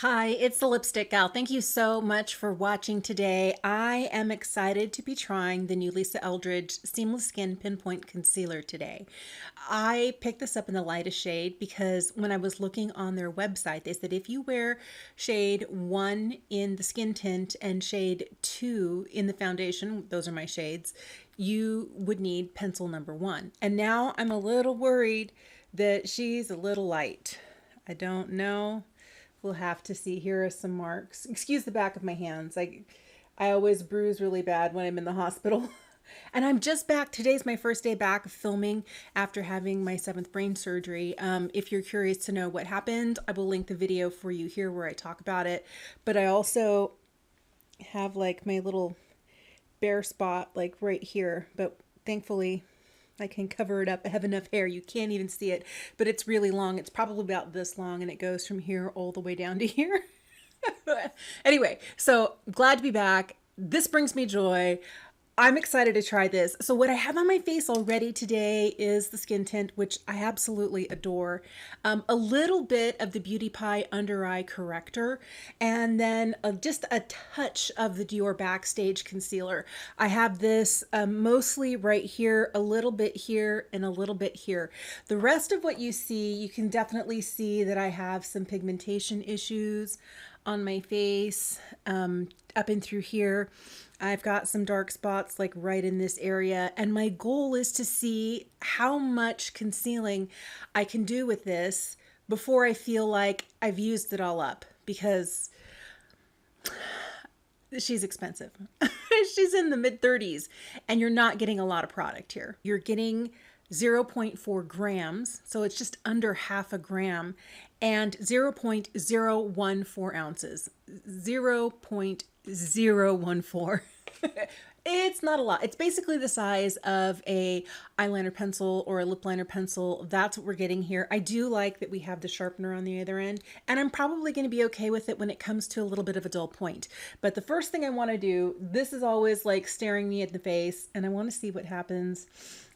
Hi, it's the Lipstick Gal. Thank you so much for watching today. I am excited to be trying the new Lisa Eldridge Seamless Skin Pinpoint Concealer today. I picked this up in the lightest shade because when I was looking on their website, they said if you wear shade 1 in the skin tint and shade 2 in the foundation, those are my shades, you would need pencil number 1. And now I'm a little worried that she's a little light. I don't know. We'll have to see. Here are some marks. Excuse the back of my hands. I always bruise really bad when I'm in the hospital. And I'm just back. Today's my first day back of filming after having my 7th brain surgery. If you're curious to know what happened, I will link the video for you here where I talk about it. But I also have like my little bare spot like right here. But thankfully I can cover it up. I have enough hair. You can't even see it, but it's really long. It's probably about this long and it goes from here all the way down to here. Anyway, so glad to be back. This brings me joy. I'm excited to try this. So what I have on my face already today is the skin tint, which I absolutely adore. A little bit of the Beauty Pie under eye corrector, and then just a touch of the Dior Backstage concealer. I have this mostly right here, a little bit here, and a little bit here. The rest of what you see, you can definitely see that I have some pigmentation issues on my face, up and through here. I've got some dark spots like right in this area, and my goal is to see how much concealing I can do with this before I feel like I've used it all up, because she's expensive. She's in the mid-30s and you're not getting a lot of product here. You're getting 0.4 grams, so it's just under half a gram, and 0.014 ounces. 0.014. It's not a lot. It's basically the size of a eyeliner pencil or a lip liner pencil. That's what we're getting here. I do like that we have the sharpener on the other end, and I'm probably going to be okay with it when it comes to a little bit of a dull point. But the first thing I want to do, this is always like staring me in the face, and I want to see what happens.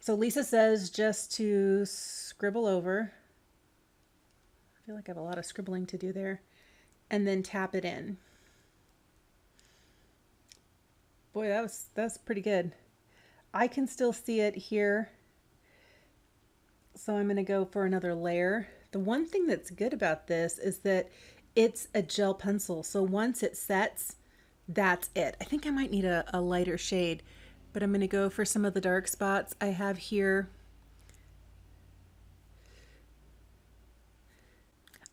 So Lisa says just to scribble over. I feel like I have a lot of scribbling to do there. And then tap it in. Boy, that's pretty good. I can still see it here. So I'm going to go for another layer. The one thing that's good about this is that it's a gel pencil. So once it sets, that's it. I think I might need a lighter shade, but I'm going to go for some of the dark spots I have here.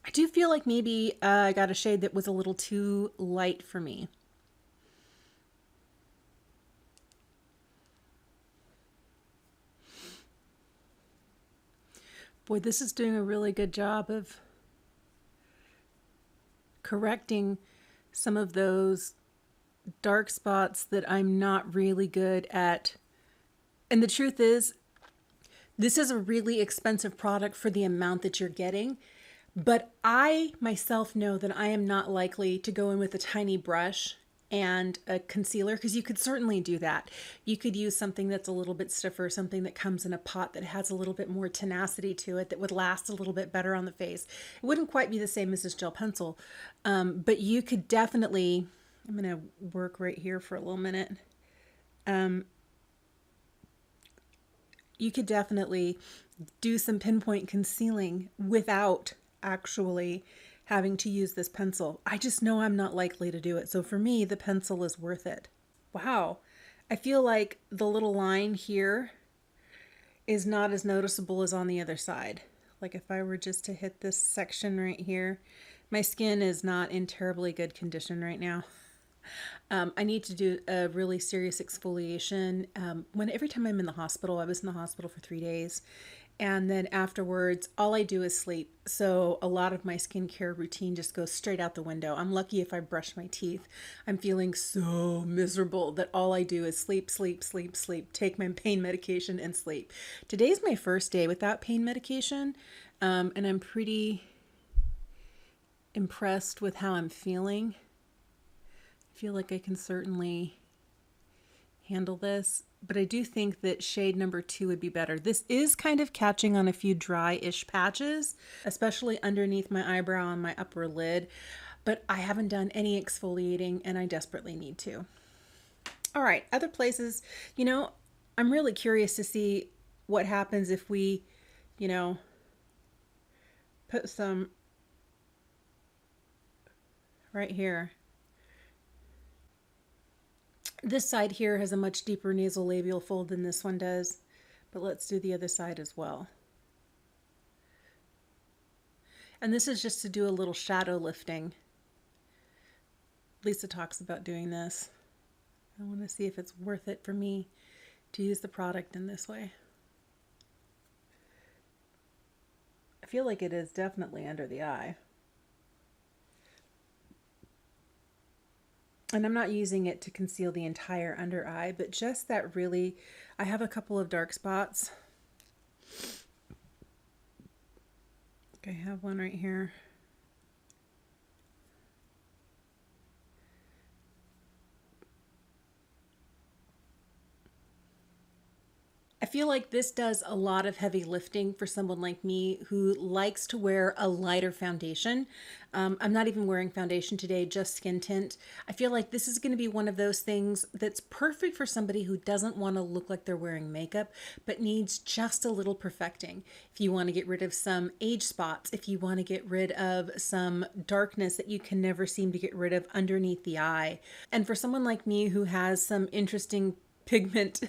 I do feel like maybe I got a shade that was a little too light for me. Boy, this is doing a really good job of correcting some of those dark spots that I'm not really good at. And the truth is, this is a really expensive product for the amount that you're getting. But I myself know that I am not likely to go in with a tiny brush and a concealer, because you could certainly do that. You could use something that's a little bit stiffer, something that comes in a pot that has a little bit more tenacity to it, that would last a little bit better on the face. It wouldn't quite be the same as this gel pencil, but you could definitely, I'm going to work right here for a little minute. You could definitely do some pinpoint concealing without actually having to use this pencil. I just know I'm not likely to do it. So for me, the pencil is worth it. Wow. I feel like the little line here is not as noticeable as on the other side. Like if I were just to hit this section right here, my skin is not in terribly good condition right now. I need to do a really serious exfoliation. Every time I'm in the hospital, I was in the hospital for 3 days. And then afterwards, all I do is sleep. So a lot of my skincare routine just goes straight out the window. I'm lucky if I brush my teeth. I'm feeling so miserable that all I do is sleep, sleep, sleep, sleep, take my pain medication and sleep. Today's my first day without pain medication. And I'm pretty impressed with how I'm feeling. I feel like I can certainly handle this, but I do think that shade number 2 would be better. This is kind of catching on a few dry-ish patches, especially underneath my eyebrow and my upper lid. but I haven't done any exfoliating and I desperately need to. All right, other places, you know, I'm really curious to see what happens if we, you know, put some right here. This side here has a much deeper nasolabial fold than this one does, but let's do the other side as well. And this is just to do a little shadow lifting. Lisa talks about doing this. I want to see if it's worth it for me to use the product in this way. I feel like it is definitely under the eye. And I'm not using it to conceal the entire under eye, but just that really, I have a couple of dark spots. I have one right here. I feel like this does a lot of heavy lifting for someone like me who likes to wear a lighter foundation. I'm not even wearing foundation today, just skin tint. I feel like this is going to be one of those things that's perfect for somebody who doesn't want to look like they're wearing makeup, but needs just a little perfecting. If you want to get rid of some age spots, if you want to get rid of some darkness that you can never seem to get rid of underneath the eye. And for someone like me who has some interesting pigment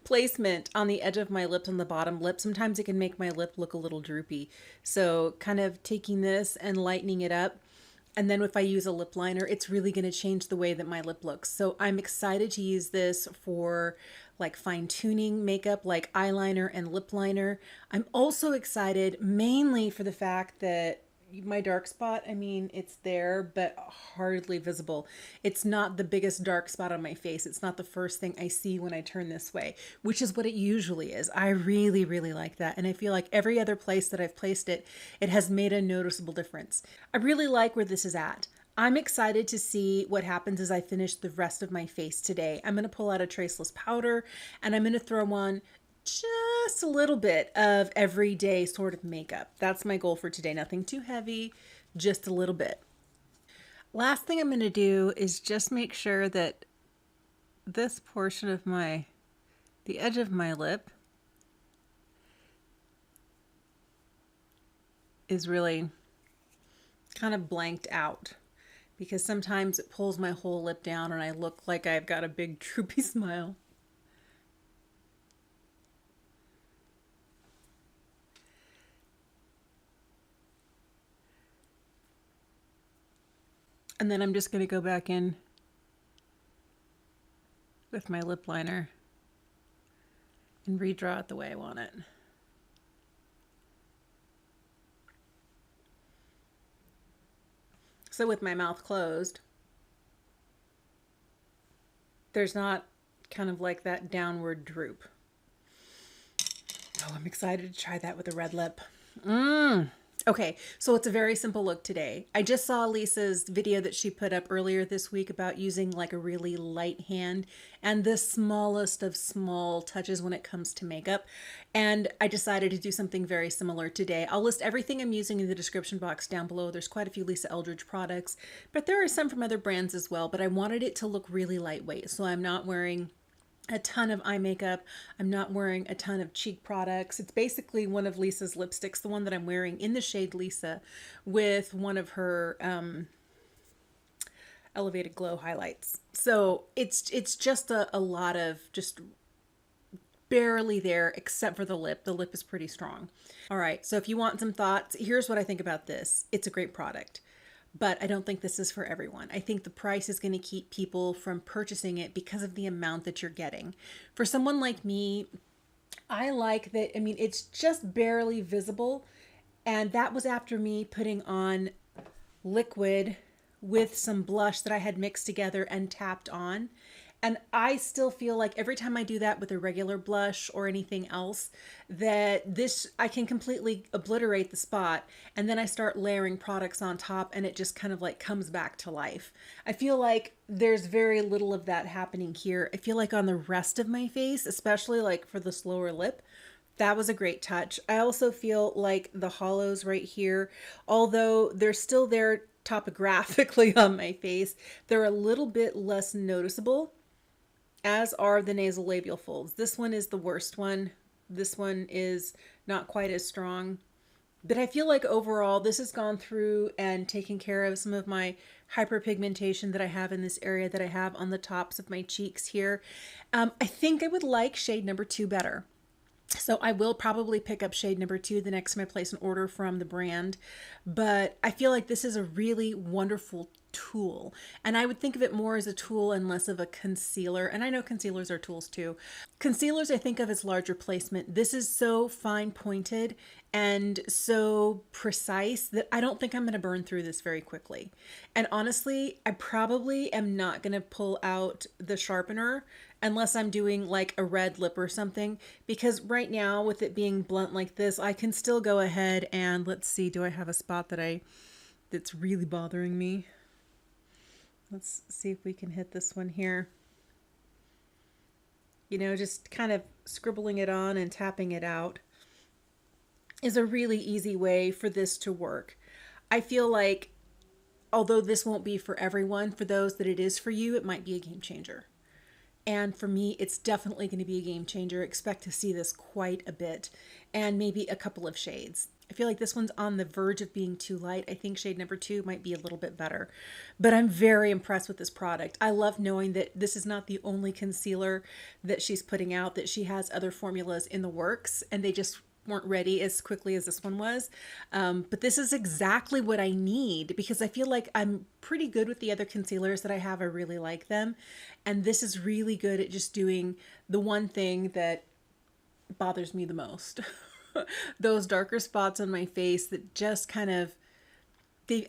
placement on the edge of my lips, on the bottom lip, sometimes it can make my lip look a little droopy. So kind of taking this and lightening it up, and then if I use a lip liner, it's really going to change the way that my lip looks. So I'm excited to use this for like fine tuning makeup, like eyeliner and lip liner. I'm also excited mainly for the fact that my dark spot, I mean, it's there, but hardly visible. It's not the biggest dark spot on my face. It's not the first thing I see when I turn this way, which is what it usually is. I really, really like that. And I feel like every other place that I've placed it, it has made a noticeable difference. I really like where this is at. I'm excited to see what happens as I finish the rest of my face today. I'm going to pull out a traceless powder and I'm going to throw on just a little bit of everyday sort of makeup. That's my goal for today. Nothing too heavy, just a little bit. Last thing I'm going to do is just make sure that this portion of the edge of my lip is really kind of blanked out, because sometimes it pulls my whole lip down and I look like I've got a big droopy smile. And then I'm just going to go back in with my lip liner and redraw it the way I want it. So with my mouth closed, there's not kind of like that downward droop. Oh, I'm excited to try that with a red lip. Okay, so it's a very simple look today. I just saw Lisa's video that she put up earlier this week about using like a really light hand and the smallest of small touches when it comes to makeup. And I decided to do something very similar today. I'll list everything I'm using in the description box down below. There's quite a few Lisa Eldridge products, but there are some from other brands as well. But I wanted it to look really lightweight, so I'm not wearing a ton of eye makeup. I'm not wearing a ton of cheek products. It's basically one of Lisa's lipsticks, the one that I'm wearing in the shade Lisa, with one of her Elevated Glow highlights. So it's just a lot of just barely there, except for the lip. The lip is pretty strong. All right, so if you want some thoughts, here's what I think about this. It's a great product, but I don't think this is for everyone. I think the price is going to keep people from purchasing it because of the amount that you're getting. For someone like me, I like that, I mean, it's just barely visible. And that was after me putting on liquid with some blush that I had mixed together and tapped on. And I still feel like every time I do that with a regular blush or anything else, that this, I can completely obliterate the spot. And then I start layering products on top and it just kind of like comes back to life. I feel like there's very little of that happening here. I feel like on the rest of my face, especially like for this lower lip, That was a great touch. I also feel like the hollows right here, although they're still there topographically on my face, they're a little bit less noticeable, as are the nasal labial folds. This one is the worst one. This one is not quite as strong. But I feel like overall, this has gone through and taken care of some of my hyperpigmentation that I have in this area that I have on the tops of my cheeks here. I think I would like shade number 2 better. So I will probably pick up shade number 2 the next time I place an order from the brand. But I feel like this is a really wonderful tool. And I would think of it more as a tool and less of a concealer. And I know concealers are tools too. Concealers I think of as larger placement. This is so fine pointed and so precise that I don't think I'm going to burn through this very quickly. And honestly, I probably am not going to pull out the sharpener unless I'm doing like a red lip or something, because right now with it being blunt like this, I can still go ahead and let's see, do I have a spot that's really bothering me? Let's see if we can hit this one here. You know, just kind of scribbling it on and tapping it out is a really easy way for this to work. I feel like although this won't be for everyone, for those that it is for you, it might be a game changer. And for me, it's definitely going to be a game changer. Expect to see this quite a bit and maybe a couple of shades. I feel like this one's on the verge of being too light. I think shade number 2 might be a little bit better, but I'm very impressed with this product. I love knowing that this is not the only concealer that she's putting out, that she has other formulas in the works and they just weren't ready as quickly as this one was. But this is exactly what I need because I feel like I'm pretty good with the other concealers that I have. I really like them. And this is really good at just doing the one thing that bothers me the most. Those darker spots on my face that just kind of,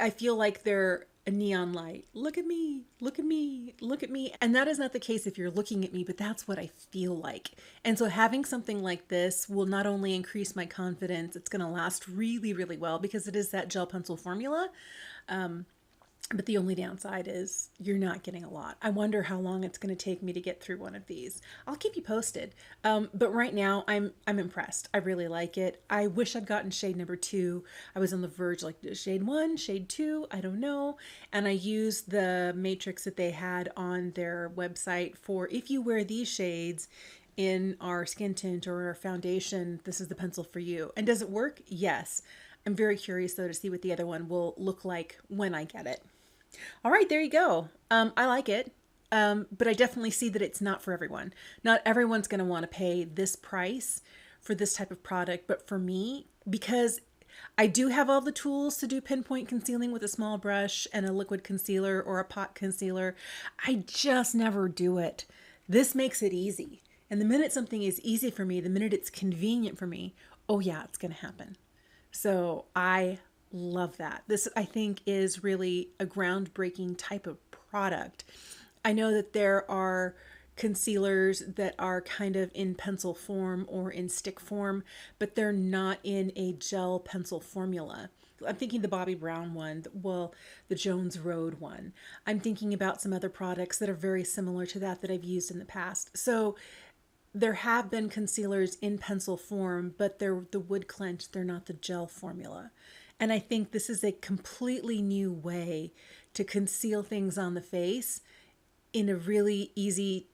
I feel like they're a neon light. Look at me, look at me, look at me. And that is not the case if you're looking at me, but that's what I feel like. And so having something like this will not only increase my confidence, it's going to last really, really well because it is that gel pencil formula. But the only downside is you're not getting a lot. I wonder how long it's going to take me to get through one of these. I'll keep you posted. But right now I'm impressed. I really like it. I wish I'd gotten shade number 2. I was on the verge, like shade 1, shade 2, I don't know. And I used the matrix that they had on their website for if you wear these shades in our skin tint or our foundation, this is the pencil for you. And does it work? Yes. I'm very curious though to see what the other one will look like when I get it. All right, there you go. I like it, but I definitely see that it's not for everyone. Not everyone's going to want to pay this price for this type of product, but for me, because I do have all the tools to do pinpoint concealing with a small brush and a liquid concealer or a pot concealer, I just never do it. This makes it easy. And the minute something is easy for me, the minute it's convenient for me, oh yeah, it's going to happen. So I love that. This, I think, is really a groundbreaking type of product. I know that there are concealers that are kind of in pencil form or in stick form, but they're not in a gel pencil formula. I'm thinking the Bobbi Brown one, well, the Jones Road one. I'm thinking about some other products that are very similar to that I've used in the past. So there have been concealers in pencil form, but they're the wood clench, they're not the gel formula. And I think this is a completely new way to conceal things on the face in a really easy,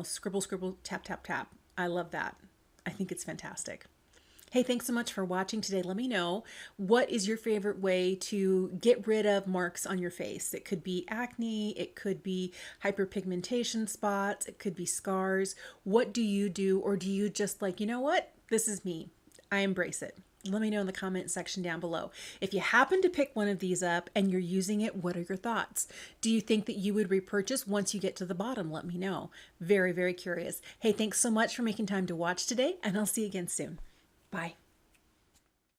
scribble, scribble, tap, tap, tap. I love that. I think it's fantastic. Hey, thanks so much for watching today. Let me know, what is your favorite way to get rid of marks on your face? It could be acne, it could be hyperpigmentation spots, it could be scars. What do you do? Or do you just like, you know what? This is me. I embrace it. Let me know in the comment section down below. If you happen to pick one of these up and you're using it, what are your thoughts? Do you think that you would repurchase once you get to the bottom? Let me know. Very, very curious. Hey, thanks so much for making time to watch today, and I'll see you again soon. Bye.